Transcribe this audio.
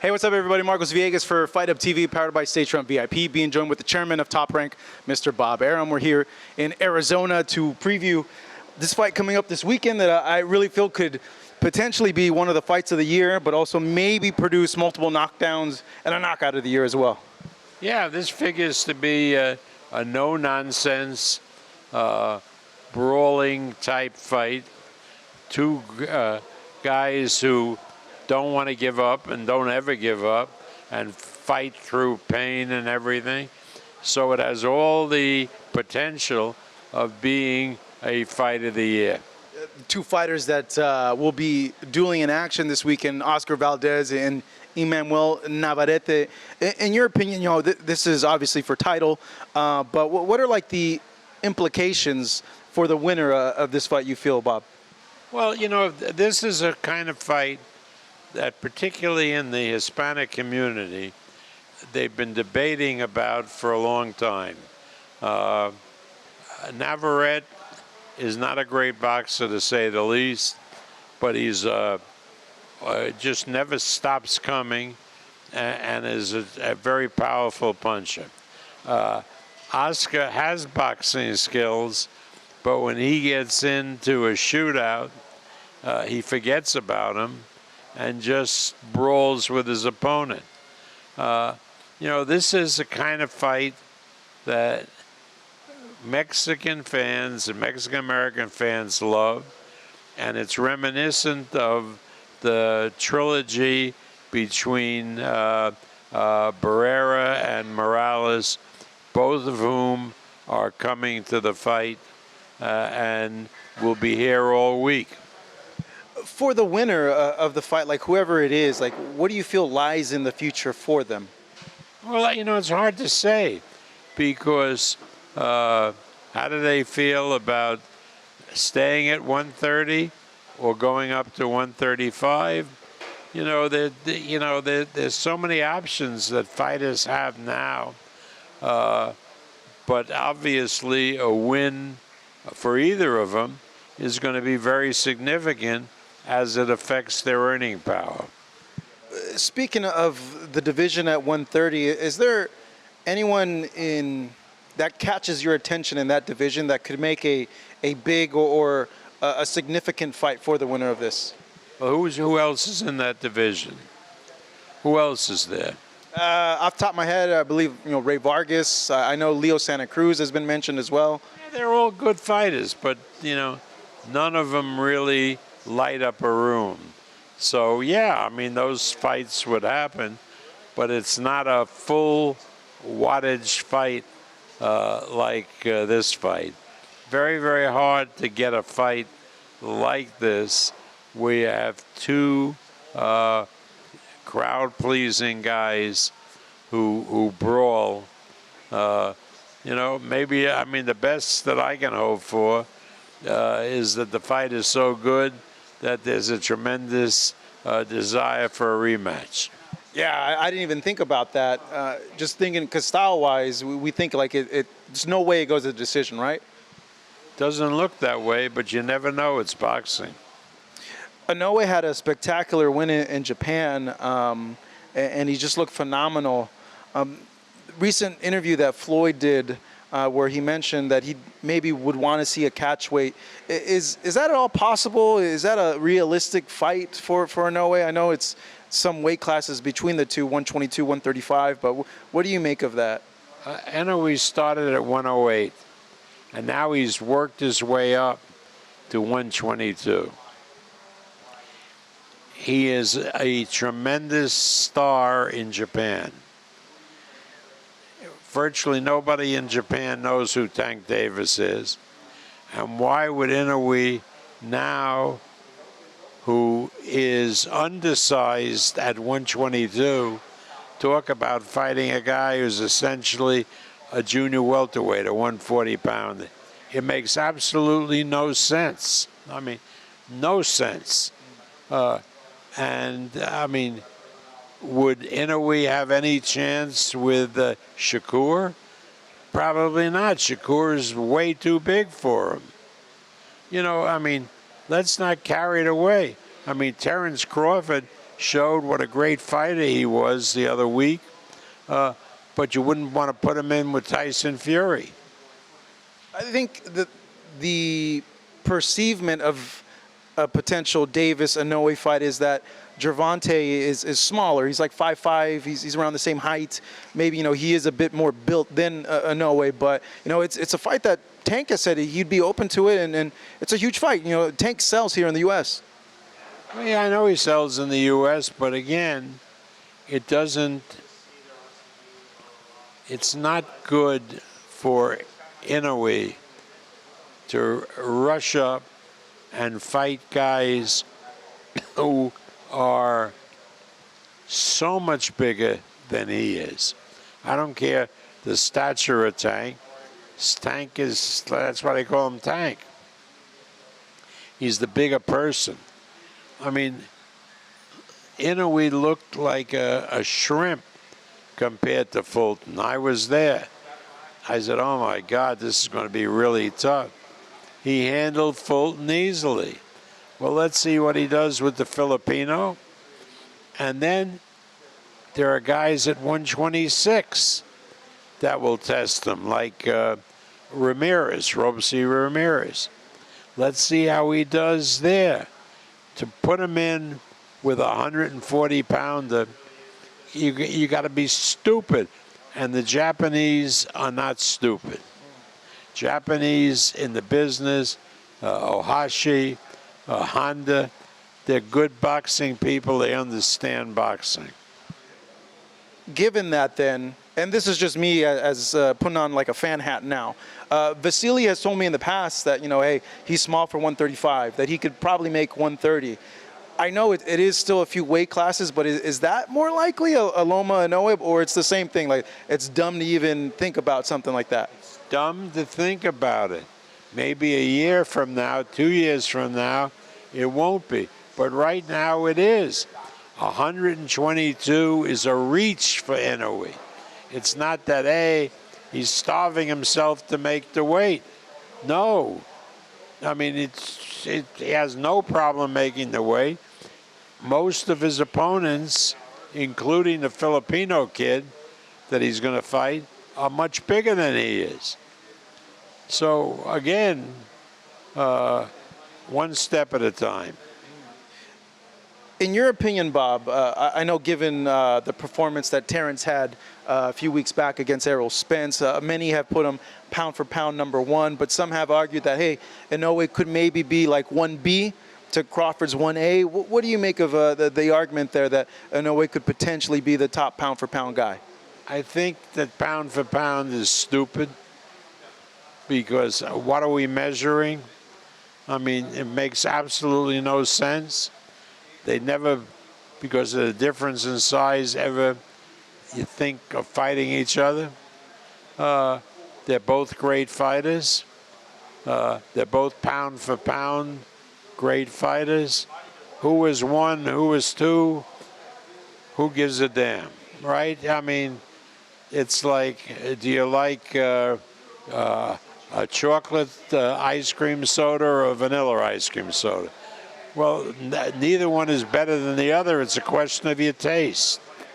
Hey, what's up, everybody? Marcos Villegas for Fight Up TV, powered by stagefront VIP, being joined with the chairman of Top Rank, Mr. Bob Arum. We're here in Arizona to preview this fight coming up this weekend that I really feel could potentially be one of the fights of the year, but also maybe produce multiple knockdowns and a knockout of the year as well. Yeah, this figures to be a no-nonsense, brawling type fight. Two guys who don't want to give up and don't ever give up and fight through pain and everything. So it has all the potential of being a fight of the year. Two fighters that will be dueling in action this weekend, Oscar Valdez and Emmanuel Navarrete. In your opinion, you know, this is obviously for title, but what are like the implications for the winner of this fight, you feel, Bob? Well, you know, this is a kind of fight that particularly in the Hispanic community, they've been debating about for a long time. Navarrete is not a great boxer, to say the least, but he's just never stops coming and is a very powerful puncher. Oscar has boxing skills, but when he gets into a shootout, he forgets about him and just brawls with his opponent. You know, this is the kind of fight that Mexican fans and Mexican-American fans love, and it's reminiscent of the trilogy between Barrera and Morales, both of whom are coming to the fight and will be here all week. For the winner of the fight, like whoever it is, like what do you feel lies in the future for them? Well, you know, it's hard to say because how do they feel about staying at 130 or going up to 135? You know, there's so many options that fighters have now, but obviously a win for either of them is going to be very significant as it affects their earning power. Speaking of the division at 130, is there anyone that catches your attention in that division that could make a big or a significant fight for the winner of this? Well, who else is in that division? Who else is there? Off the top of my head, I believe Ray Vargas. I know Leo Santa Cruz has been mentioned as well. Yeah, they're all good fighters, but none of them really light up a room. So yeah, I mean, those fights would happen, but it's not a full wattage fight like this fight. Very, very hard to get a fight like this. We have two crowd-pleasing guys who brawl. Maybe, I mean, the best that I can hope for is that the fight is so good that there's a tremendous desire for a rematch. Yeah, I didn't even think about that. Just thinking, because style-wise, we think like there's no way it goes to decision, right? Doesn't look that way, but you never know. It's boxing. Inoue had a spectacular win in Japan, and he just looked phenomenal. Recent interview that Floyd did, where he mentioned that he maybe would want to see a catch weight. Is that at all possible? Is that a realistic fight for Inoue? I know it's some weight classes between the two, 122, 135, but what do you make of that? Inoue started at 108, and now he's worked his way up to 122. He is a tremendous star in Japan. Virtually nobody in Japan knows who Tank Davis is. And why would Inoue now, who is undersized at 122, talk about fighting a guy who's essentially a junior welterweight, a 140-pounder? It makes absolutely no sense. I mean, no sense. I mean, would Inoue have any chance with Shakur? Probably not. Shakur is way too big for him. I mean, let's not carry it away. I mean, Terence Crawford showed what a great fighter he was the other week, but you wouldn't want to put him in with Tyson Fury. I think that the perceivement of a potential Davis-Inoue fight is that Gervonta is smaller. He's like 5'5". He's around the same height. Maybe, he is a bit more built than Inoue, but, it's a fight that Tank has said he'd be open to it, and it's a huge fight. Tank sells here in the U.S. Well, yeah, I know he sells in the U.S., but again, it doesn't. It's not good for Inoue to rush up and fight guys who are so much bigger than he is. I don't care the stature of Tank. Tank that's why they call him Tank. He's the bigger person. I mean, Inoue looked like a shrimp compared to Fulton. I was there. I said, oh my God, this is going to be really tough. He handled Fulton easily. Well, let's see what he does with the Filipino. And then there are guys at 126 that will test him, like Ramirez, Robesy Ramirez. Let's see how he does there. To put him in with a 140-pounder, you got to be stupid. And the Japanese are not stupid. Japanese in the business, Ohashi, Honda, they're good boxing people. They understand boxing. Given that then, and this is just me as putting on like a fan hat now, Vasily has told me in the past that, hey, he's small for 135, that he could probably make 130. I know it is still a few weight classes, but is that more likely a Loma Inoue, or it's the same thing? Like, it's dumb to even think about something like that. It's dumb to think about it. Maybe a year from now, 2 years from now, it won't be. But right now it is. 122 is a reach for Inoue. It's not that, hey, he's starving himself to make the weight. No. I mean, he has no problem making the weight. Most of his opponents, including the Filipino kid that he's going to fight, are much bigger than he is. So, again, one step at a time. In your opinion, Bob, I know given the performance that Terrence had a few weeks back against Errol Spence, many have put him pound for pound #1, but some have argued that, hey, Inoue could maybe be like 1B to Crawford's 1A. What do you make of the argument there that Inoue could potentially be the top pound for pound guy? I think that pound for pound is stupid, because what are we measuring? I mean, it makes absolutely no sense. They never, because of the difference in size, ever you think of fighting each other. They're both great fighters. They're both pound for pound great fighters. Who is one? Who is two? Who gives a damn, right? I mean, it's like, do you like a chocolate ice cream soda or a vanilla ice cream soda? Well, neither one is better than the other. It's a question of your taste.